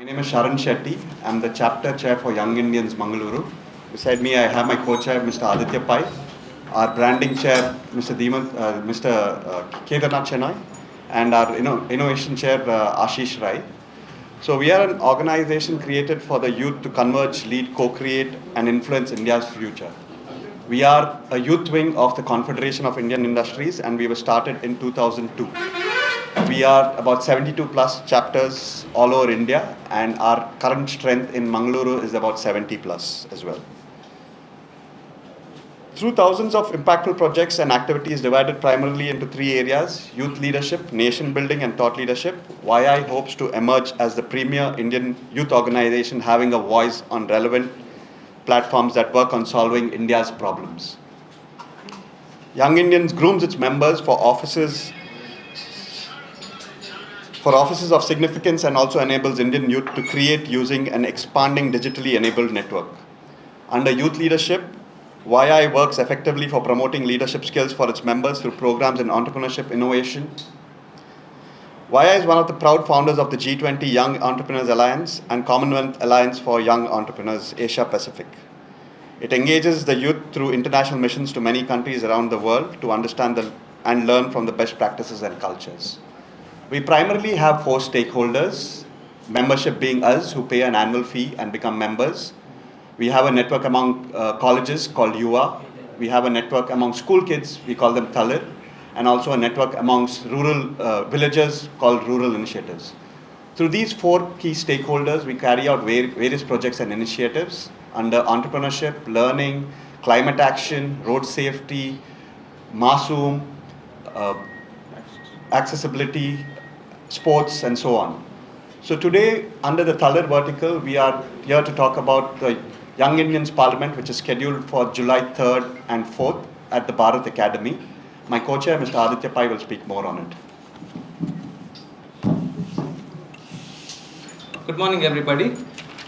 My name is Sharan Shetty. I'm the chapter chair for Young Indians Mangaluru. Beside me, I have my co-chair, Mr. Aditya Pai, our branding chair, Mr. Kedarnath Chennai, and our innovation chair, Ashish Rai. So we are an organization created for the youth to converge, lead, co-create, and influence India's future. We are a youth wing of the Confederation of Indian Industries, and we were started in 2002. We are about 72 plus chapters all over India, and our current strength in Mangaluru is about 70 plus as well. Through thousands of impactful projects and activities divided primarily into three areas: youth leadership, nation building, and thought leadership, YI hopes to emerge as the premier Indian youth organization having a voice on relevant platforms that work on solving India's problems. Young Indians grooms its members for offices of significance and also enables Indian youth to create using an expanding digitally enabled network. Under youth leadership, YI works effectively for promoting leadership skills for its members through programs in entrepreneurship innovation. YI is one of the proud founders of the G20 Young Entrepreneurs Alliance and Commonwealth Alliance for Young Entrepreneurs Asia Pacific. It engages the youth through international missions to many countries around the world to understand and learn from the best practices and cultures. We primarily have four stakeholders, membership being us who pay an annual fee and become members. We have a network among colleges called YUVA. We have a network among school kids, we call them Thalir, and also a network amongst rural villagers called Rural Initiatives. Through these four key stakeholders, we carry out various projects and initiatives under entrepreneurship, learning, climate action, road safety, Masoom, accessibility, sports, and so on. So today, under the Thalir vertical, we are here to talk about the Young Indians Parliament, which is scheduled for July 3rd and 4th at the Bharat Academy. My co-chair, Mr. Aditya Pai, will speak more on it. Good morning, everybody.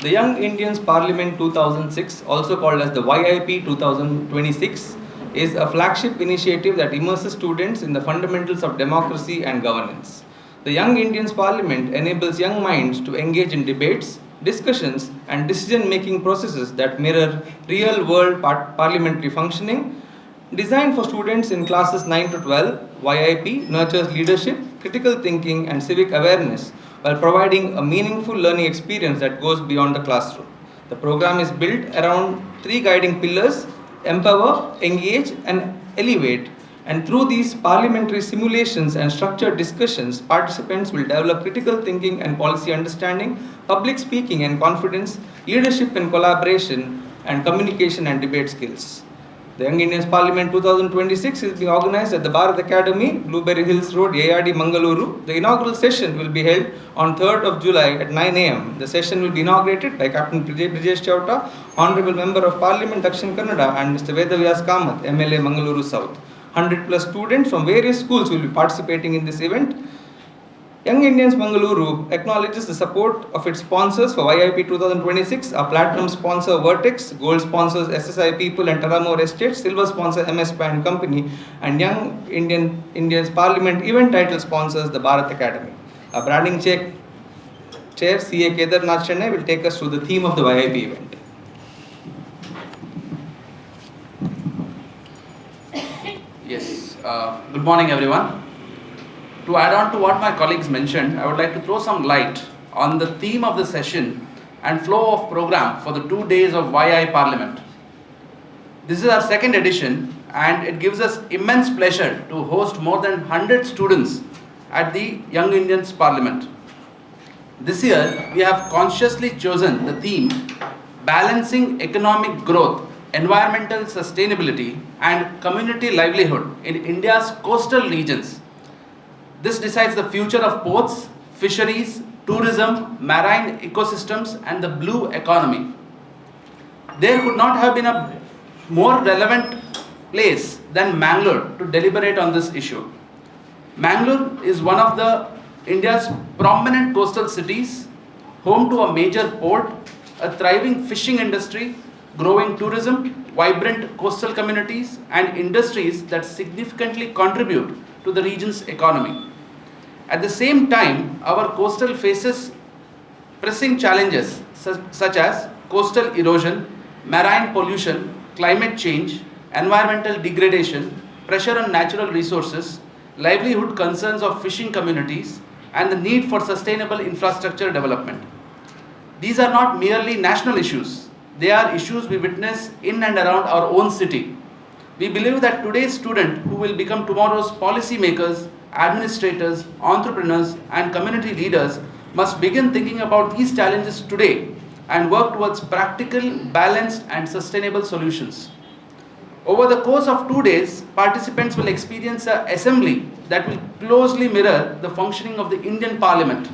The Young Indians Parliament 2006, also called as the YIP 2026, is a flagship initiative that immerses students in the fundamentals of democracy and governance. The Young Indians Parliament enables young minds to engage in debates, discussions, and decision-making processes that mirror real-world parliamentary functioning. Designed for students in classes 9 to 12, YIP nurtures leadership, critical thinking, and civic awareness while providing a meaningful learning experience that goes beyond the classroom. The program is built around three guiding pillars: empower, engage, and elevate. And through these parliamentary simulations and structured discussions, participants will develop critical thinking and policy understanding, public speaking and confidence, leadership and collaboration, and communication and debate skills. The Young Indians Parliament 2026 is being organized at the Bharat Academy, Blueberry Hills Road, ARD, Mangaluru. The inaugural session will be held on 3rd of July at 9 a.m. The session will be inaugurated by Captain Brijesh Chauta, Honorable Member of Parliament, Dakshin Kannada, and Mr. Vedavyas Kamath, MLA, Mangaluru South. 100 plus students from various schools will be participating in this event. Young Indians Mangaluru acknowledges the support of its sponsors for YIP 2026, our platinum sponsor Vertex, gold sponsors SSI People and Taramore Estates, silver sponsor MS Pan Company, and Young Indians Parliament event title sponsors the Bharat Academy. Our branding chair CA Kedarnath Chennai will take us through the theme of the YIP event. Yes, good morning everyone. To add on to what my colleagues mentioned, I would like to throw some light on the theme of the session and flow of program for the 2 days of YI Parliament. This is our second edition and it gives us immense pleasure to host more than 100 students at the Young Indians Parliament. This year, we have consciously chosen the theme Balancing Economic Growth, Environmental Sustainability and Community Livelihood in India's coastal regions. This decides the future of ports, fisheries, tourism, marine ecosystems and the blue economy. There could not have been a more relevant place than Mangalore to deliberate on this issue. Mangalore is one of India's prominent coastal cities, home to a major port, a thriving fishing industry, growing tourism, vibrant coastal communities and industries that significantly contribute to the region's economy. At the same time, our coastal faces pressing challenges such as coastal erosion, marine pollution, climate change, environmental degradation, pressure on natural resources, livelihood concerns of fishing communities, and the need for sustainable infrastructure development. These are not merely national issues, they are issues we witness in and around our own city. We believe that today's student who will become tomorrow's policy makers, administrators, entrepreneurs, and community leaders must begin thinking about these challenges today and work towards practical, balanced, and sustainable solutions. Over the course of 2 days, participants will experience an assembly that will closely mirror the functioning of the Indian Parliament.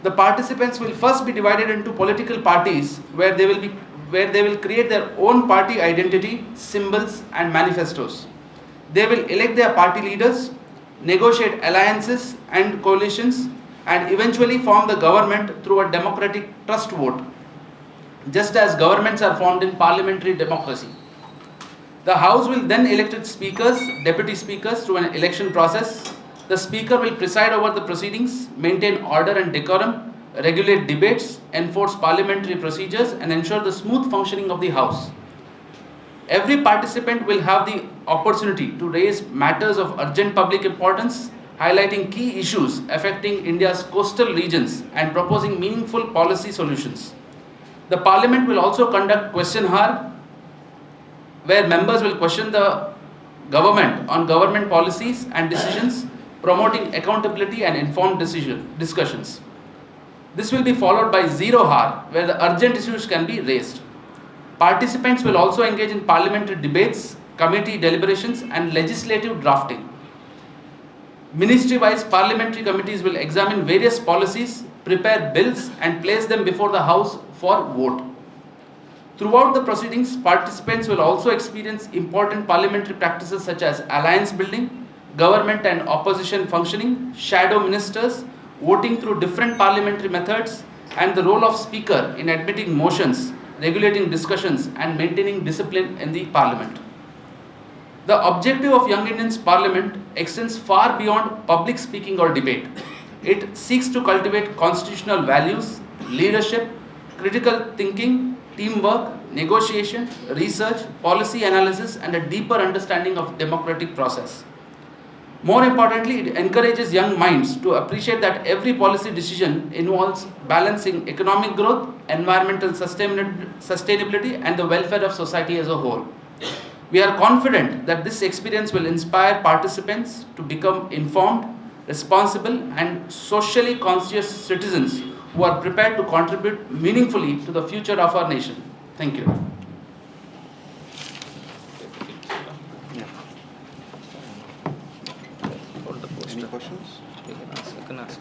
The participants will first be divided into political parties where they will create their own party identity, symbols, and manifestos. They will elect their party leaders, negotiate alliances and coalitions, and eventually form the government through a democratic trust vote, just as governments are formed in parliamentary democracy. The House will then elect its speakers, deputy speakers through an election process. The speaker will preside over the proceedings, maintain order and decorum, regulate debates, enforce parliamentary procedures, and ensure the smooth functioning of the House. Every participant will have the opportunity to raise matters of urgent public importance, highlighting key issues affecting India's coastal regions and proposing meaningful policy solutions. The Parliament will also conduct question hour, where members will question the government on government policies and decisions, promoting accountability and informed discussions. This will be followed by zero hour, where the urgent issues can be raised. Participants will also engage in parliamentary debates, committee deliberations, and legislative drafting. Ministry-wise parliamentary committees will examine various policies, prepare bills, and place them before the House for vote. Throughout the proceedings, participants will also experience important parliamentary practices such as alliance building, government and opposition functioning, shadow ministers, voting through different parliamentary methods, and the role of speaker in admitting motions, regulating discussions, and maintaining discipline in the parliament. The objective of Young Indians Parliament extends far beyond public speaking or debate. It seeks to cultivate constitutional values, leadership, critical thinking, teamwork, negotiation, research, policy analysis, and a deeper understanding of democratic process. More importantly, it encourages young minds to appreciate that every policy decision involves balancing economic growth, environmental sustainability, and the welfare of society as a whole. We are confident that this experience will inspire participants to become informed, responsible, and socially conscious citizens who are prepared to contribute meaningfully to the future of our nation. Thank you. Any questions? You can ask.